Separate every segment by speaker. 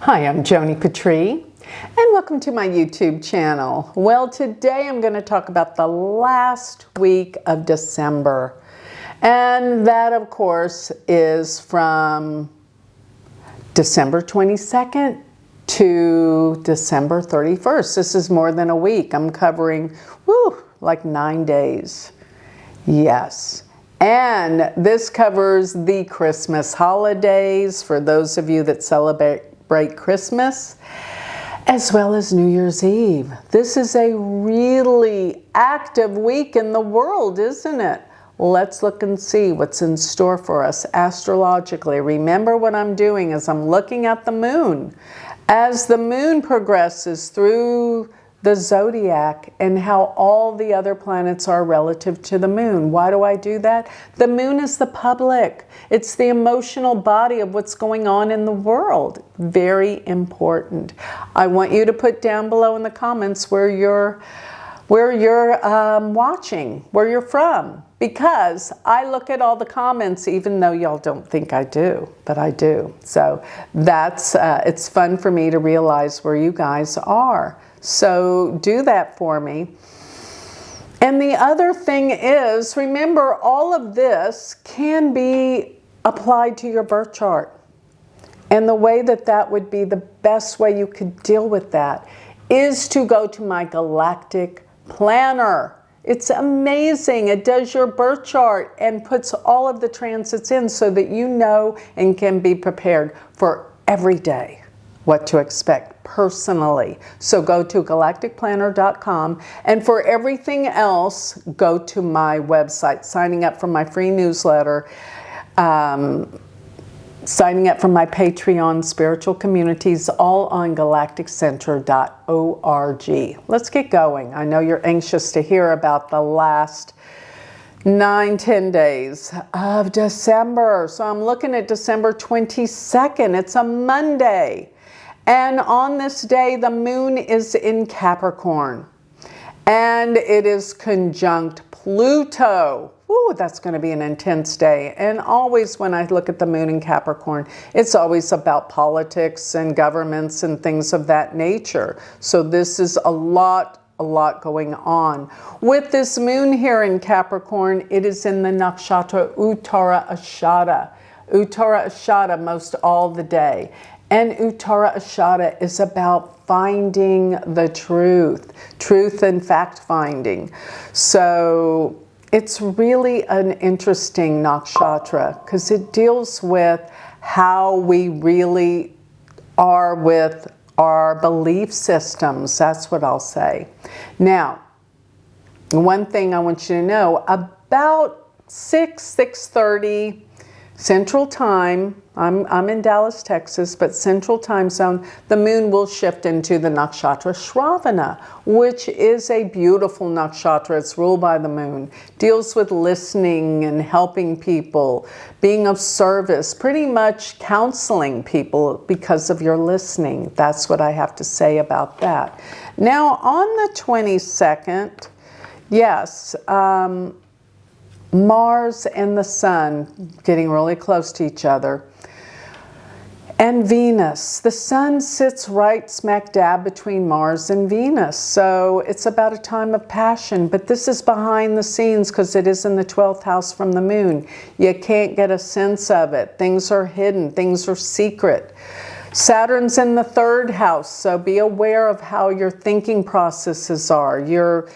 Speaker 1: Hi, I'm Joni Patry, and welcome to my YouTube channel. Well, today I'm going to talk about the last week of December. And that, of course, is from December 22nd to December 31st. This is more than a week. I'm covering, like 9 days. Yes. And this covers the Christmas holidays for those of you that celebrate Christmas, as well as New Year's Eve. This is a really active week in the world, isn't it? Let's look and see what's in store for us astrologically. Remember, what I'm doing is I'm looking at the moon as the moon progresses through the zodiac and how all the other planets are relative to the moon. Why do I do that? The moon is the public. It's the emotional body of what's going on in the world. Very important. I want you to put down below in the comments where you're watching, where you're from, because I look at all the comments, even though y'all don't think I do, but I do. So that's it's fun for me to realize where you guys are. So do that for me. And the other thing is, remember, all of this can be applied to your birth chart. And the way that would be the best way you could deal with that is to go to my galactic planner. It's amazing. It does your birth chart and puts all of the transits in so that you know and can be prepared for every day what to expect personally. So go to galacticplanner.com, and for everything else, go to my website, signing up for my free newsletter, signing up for my Patreon spiritual communities, all on galacticcenter.org. Let's get going. I know you're anxious to hear about the last 9-10 days of December. So I'm looking at December 22nd. It's a Monday. And on this day, the moon is in Capricorn. And it is conjunct Pluto. Ooh, that's going to be an intense day. And always when I look at the moon in Capricorn, it's always about politics and governments and things of that nature. So this is a lot going on. With this moon here in Capricorn, it is in the nakshatra Uttara Ashada. Uttara Ashada most all the day. And Uttara Ashada is about finding the truth and fact finding. So it's really an interesting nakshatra because it deals with how we really are with our belief systems. That's what I'll say. Now, one thing I want you to know, about 6:30 Central Time, I'm in Dallas, Texas, but Central Time Zone, the moon will shift into the nakshatra Shravana, which is a beautiful nakshatra. It's ruled by the moon, deals with listening and helping people, being of service, pretty much counseling people because of your listening. That's what I have to say about that. Now, on the 22nd, yes, Mars and the Sun getting really close to each other. And Venus. The Sun sits right smack dab between Mars and Venus. So it's about a time of passion. But this is behind the scenes because it is in the 12th house from the moon. You can't get a sense of it. Things are hidden. Things are secret. Saturn's in the 3rd house. So be aware of how your thinking processes are. You're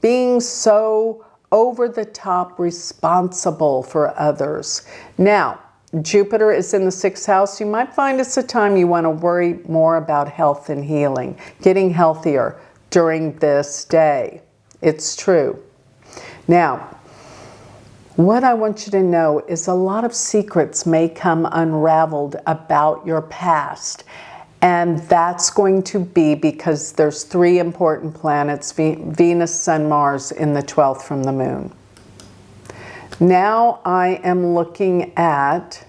Speaker 1: being so over the top responsible for others. Now, Jupiter is in the 6th house. You might find it's a time you want to worry more about health and healing, getting healthier during this day. It's true. Now, what I want you to know is a lot of secrets may come unraveled about your past. And that's going to be because there's 3 important planets, Venus, Sun, Mars, in the 12th from the moon. Now I am looking at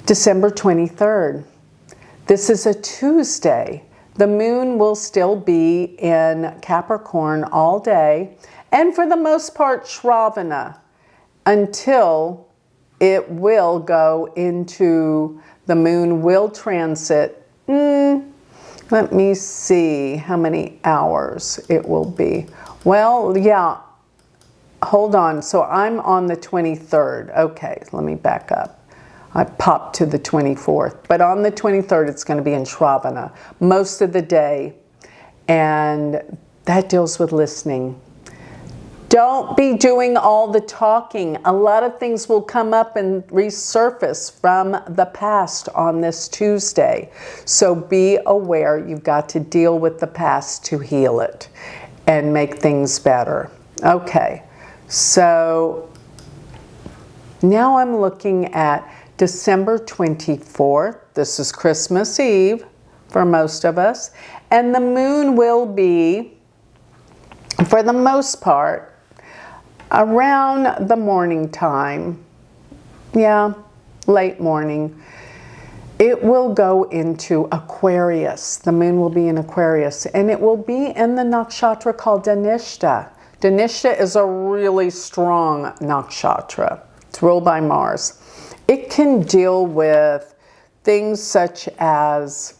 Speaker 1: December 23rd. This is a Tuesday. The moon will still be in Capricorn all day, and for the most part, Shravana, until it will go into, the moon will transit, let me see how many hours it will be. Well, yeah, hold on. So I'm on the 23rd. Okay, let me back up. I popped to the 24th, but on the 23rd, it's going to be in Shravana most of the day. And that deals with listening. Don't be doing all the talking. A lot of things will come up and resurface from the past on this Tuesday. So be aware you've got to deal with the past to heal it and make things better. Okay, so now I'm looking at December 24th. This is Christmas Eve for most of us. And the moon will be, for the most part, around the morning time, yeah, late morning, it will go into Aquarius. The moon will be in Aquarius, and it will be in the nakshatra called Dhanishta. Dhanishta is a really strong nakshatra. It's ruled by Mars. It can deal with things such as,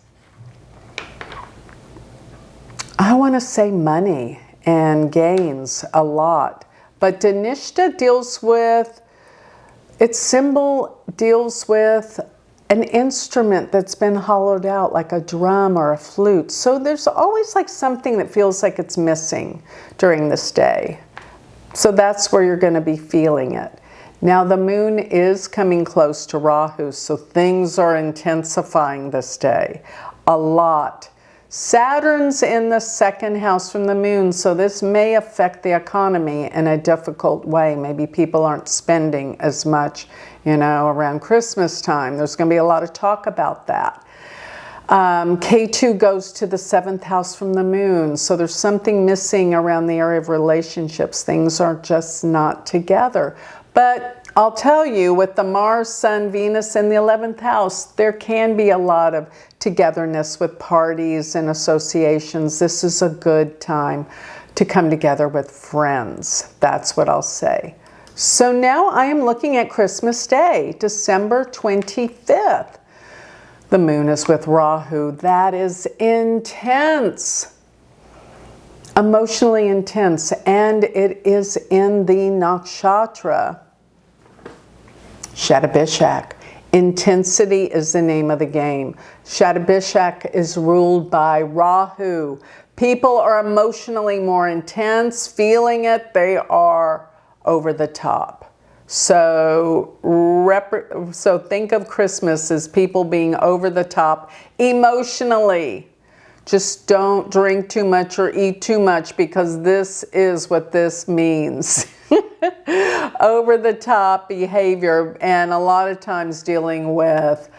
Speaker 1: I want to say money and gains a lot. But Dhanishta deals with, its symbol deals with an instrument that's been hollowed out, like a drum or a flute. So there's always like something that feels like it's missing during this day. So that's where you're going to be feeling it. Now the moon is coming close to Rahu, so things are intensifying this day a lot. Saturn's in the second house from the moon, so this may affect the economy in a difficult way. Maybe people aren't spending as much, you know, around Christmas time. There's going to be a lot of talk about that. K2 goes to the 7th house from the moon, so there's something missing around the area of relationships. Things are just not together. But I'll tell you, with the Mars, Sun, Venus in the 11th house, there can be a lot of togetherness with parties and associations. This is a good time to come together with friends. That's what I'll say. So now I am looking at Christmas Day, December 25th. The moon is with Rahu. That is intense. Emotionally intense, and it is in the nakshatra Shatabishak. Intensity is the name of the game. Shatabishak is ruled by Rahu. People are emotionally more intense, feeling it. They are over the top. So think of Christmas as people being over the top emotionally. Just don't drink too much or eat too much, because this is what this means. Over the top behavior, and a lot of times dealing with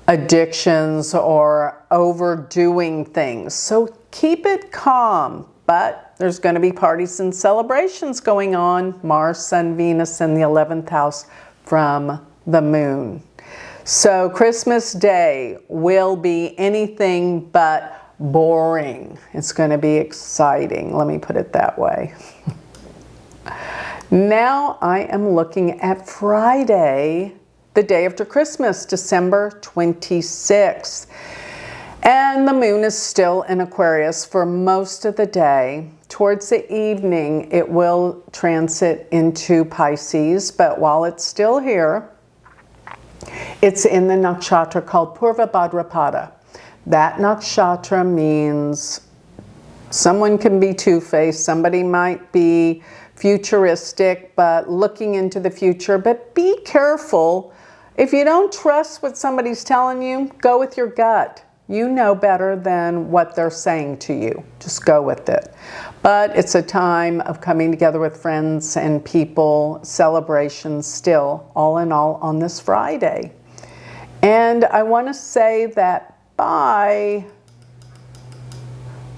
Speaker 1: addictions or overdoing things. So keep it calm, but there's going to be parties and celebrations going on. Mars, Sun, Venus in the 11th house from the moon. So Christmas Day will be anything but boring. It's going to be exciting. Let me put it that way. Now I am looking at Friday, the day after Christmas, December 26th. And the moon is still in Aquarius for most of the day. Towards the evening, it will transit into Pisces, but while it's still here, it's in the nakshatra called Purva Bhadrapada. That nakshatra means someone can be two-faced, somebody might be futuristic, but looking into the future. But be careful. If you don't trust what somebody's telling you, go with your gut. You know better than what they're saying to you. Just go with it. But it's a time of coming together with friends and people, celebrations still, all in all, on this Friday. And I want to say that by,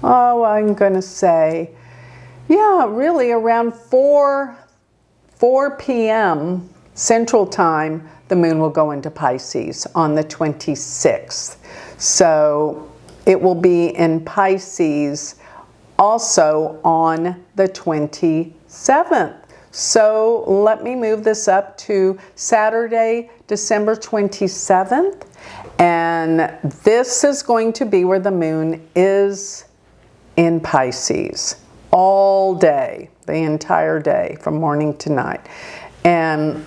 Speaker 1: I'm going to say, yeah, really around 4 p.m. Central Time, the moon will go into Pisces on the 26th. So it will be in Pisces also on the 27th. So let me move this up to Saturday, December 27th. And this is going to be where the moon is in Pisces all day, the entire day from morning to night. And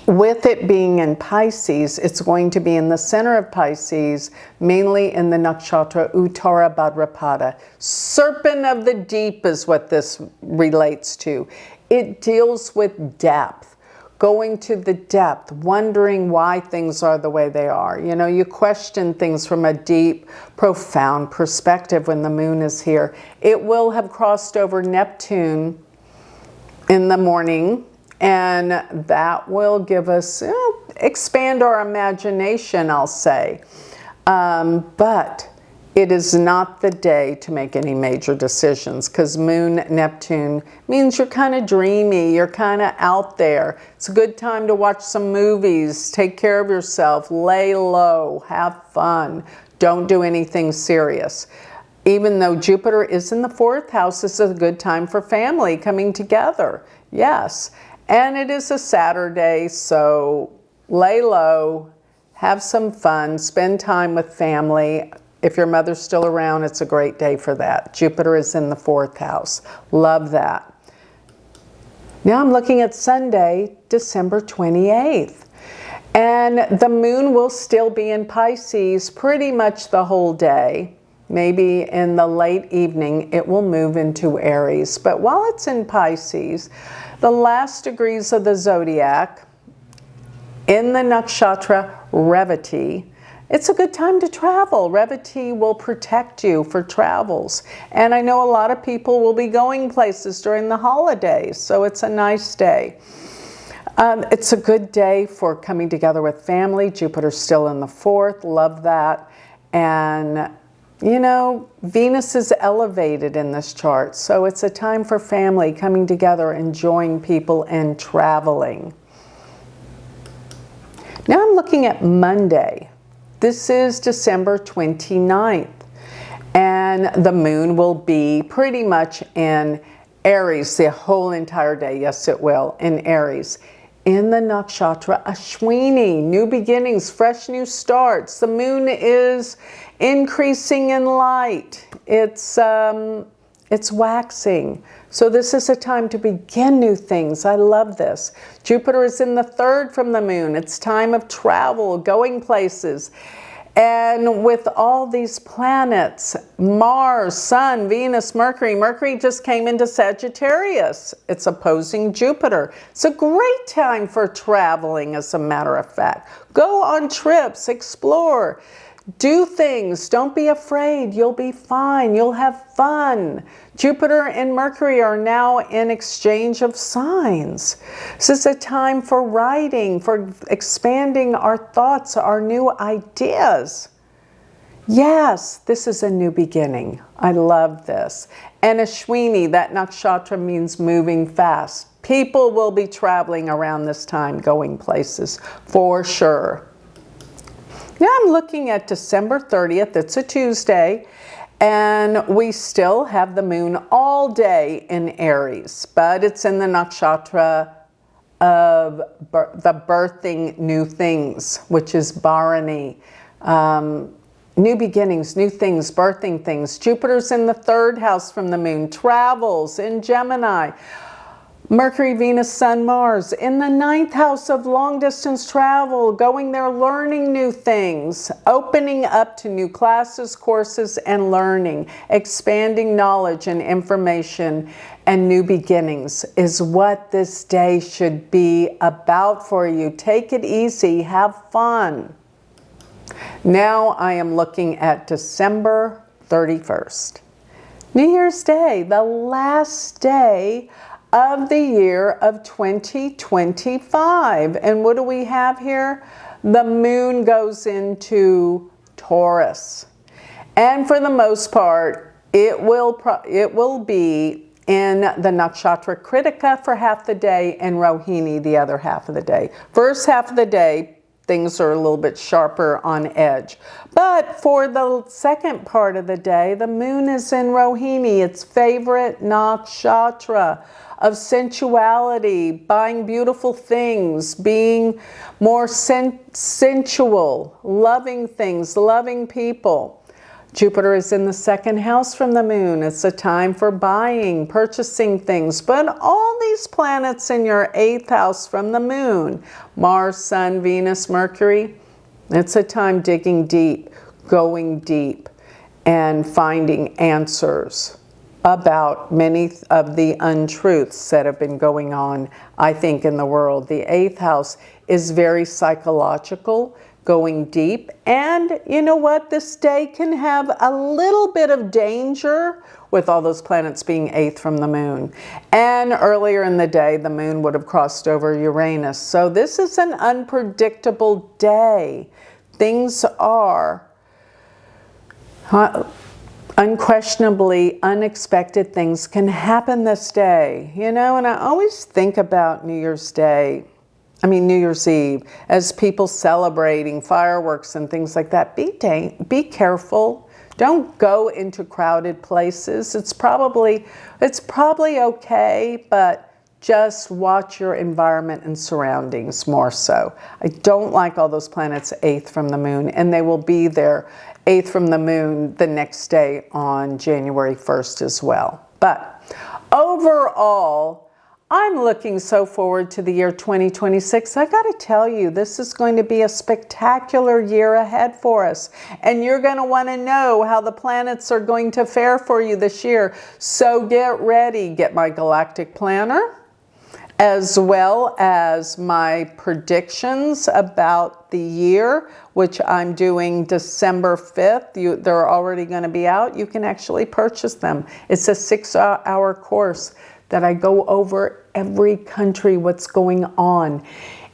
Speaker 1: with it being in Pisces, it's going to be in the center of Pisces, mainly in the nakshatra Uttara Bhadrapada. Serpent of the deep is what this relates to. It deals with depth, going to the depth, wondering why things are the way they are. You know, you question things from a deep, profound perspective when the moon is here. It will have crossed over Neptune in the morning, and that will give us, expand our imagination, I'll say. But it is not the day to make any major decisions, because Moon Neptune means you're kind of dreamy, you're kind of out there. It's a good time to watch some movies, take care of yourself, lay low, have fun. Don't do anything serious. Even though Jupiter is in the 4th house, this is a good time for family coming together. Yes. And it is a Saturday, so lay low, have some fun, spend time with family. If your mother's still around, it's a great day for that. Jupiter is in the 4th house. Love that. Now I'm looking at Sunday, December 28th. And the moon will still be in Pisces pretty much the whole day. Maybe in the late evening, it will move into Aries. But while it's in Pisces, the last degrees of the zodiac, in the nakshatra Revati, it's a good time to travel. Revati will protect you for travels. And I know a lot of people will be going places during the holidays, so it's a nice day. It's a good day for coming together with family. Jupiter's still in the 4th, love that. And you know, Venus is elevated in this chart, so it's a time for family coming together, enjoying people, and traveling. Now I'm looking at Monday. This is December 29th, and the moon will be pretty much in Aries the whole entire day. Yes, it will, in Aries. In the nakshatra Ashwini, new beginnings, fresh new starts. The moon is increasing in light. It's waxing. So this is a time to begin new things. I love this. Jupiter is in the 3rd from the moon. It's time of travel, going places. And with all these planets, Mars, Sun, Venus, Mercury. Mercury just came into Sagittarius. It's opposing Jupiter. It's a great time for traveling, as a matter of fact. Go on trips, explore, do things. Don't be afraid. You'll be fine. You'll have fun. Jupiter and Mercury are now in exchange of signs. This is a time for writing, for expanding our thoughts, our new ideas. Yes, this is a new beginning. I love this. And Ashwini, that nakshatra, means moving fast. People will be traveling around this time, going places, for sure. Now I'm looking at December 30th. It's a Tuesday. And we still have the moon all day in Aries, but it's in the nakshatra of the birthing new things, which is Bharani. New beginnings, new things, birthing things. Jupiter's in the 3rd house from the moon, travels in Gemini. Mercury, Venus, Sun, Mars in the 9th house of long distance travel, going there, learning new things, opening up to new classes, courses, and learning, expanding knowledge and information, and new beginnings is what this day should be about for you. Take it easy, have fun. Now I am looking at December 31st, New Year's Day, the last day of the year of 2025. And what do we have here? The moon goes into Taurus. And for the most part, it will be in the nakshatra Kritika for half the day and Rohini the other half of the day. First half of the day, things are a little bit sharper on edge. But for the second part of the day, the moon is in Rohini, its favorite nakshatra. of sensuality, buying beautiful things, being more sensual, loving things, loving people. Jupiter is in the second house from the moon. It's a time for buying, purchasing things. But all these planets in your 8th house from the moon, Mars, Sun, Venus, Mercury, it's a time digging deep, going deep, and finding answers about many of the untruths that have been going on, I think, in the world. The 8th house is very psychological, going deep. And you know what? This day can have a little bit of danger with all those planets being 8th from the moon. And earlier in the day, the moon would have crossed over Uranus. So this is an unpredictable day. Things are unquestionably unexpected things can happen this day. You know, and I always think about New Year's Eve, as people celebrating fireworks and things like that. Be careful. Don't go into crowded places. It's probably okay, but just watch your environment and surroundings more so. I don't like all those planets 8th from the moon, and they will be there 8th from the moon the next day on January 1st as well. But overall, I'm looking so forward to the year 2026. I got to tell you, this is going to be a spectacular year ahead for us. And you're going to want to know how the planets are going to fare for you this year. So get ready. Get my galactic planner, as well as my predictions about the year, which I'm doing December 5th. They're already going to be out. You can actually purchase them. It's a 6-hour course that I go over every country, what's going on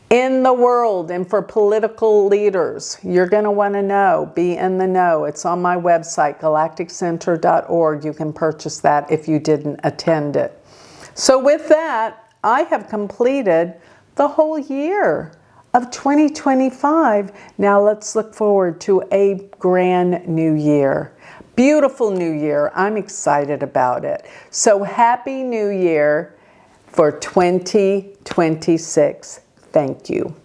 Speaker 1: in the world, and for political leaders. You're going to want to know, be in the know. It's on my website, galacticcenter.org. You can purchase that if you didn't attend it. So with that, I have completed the whole year of 2025. Now let's look forward to a grand new year. Beautiful new year. I'm excited about it. So happy new year for 2026. Thank you.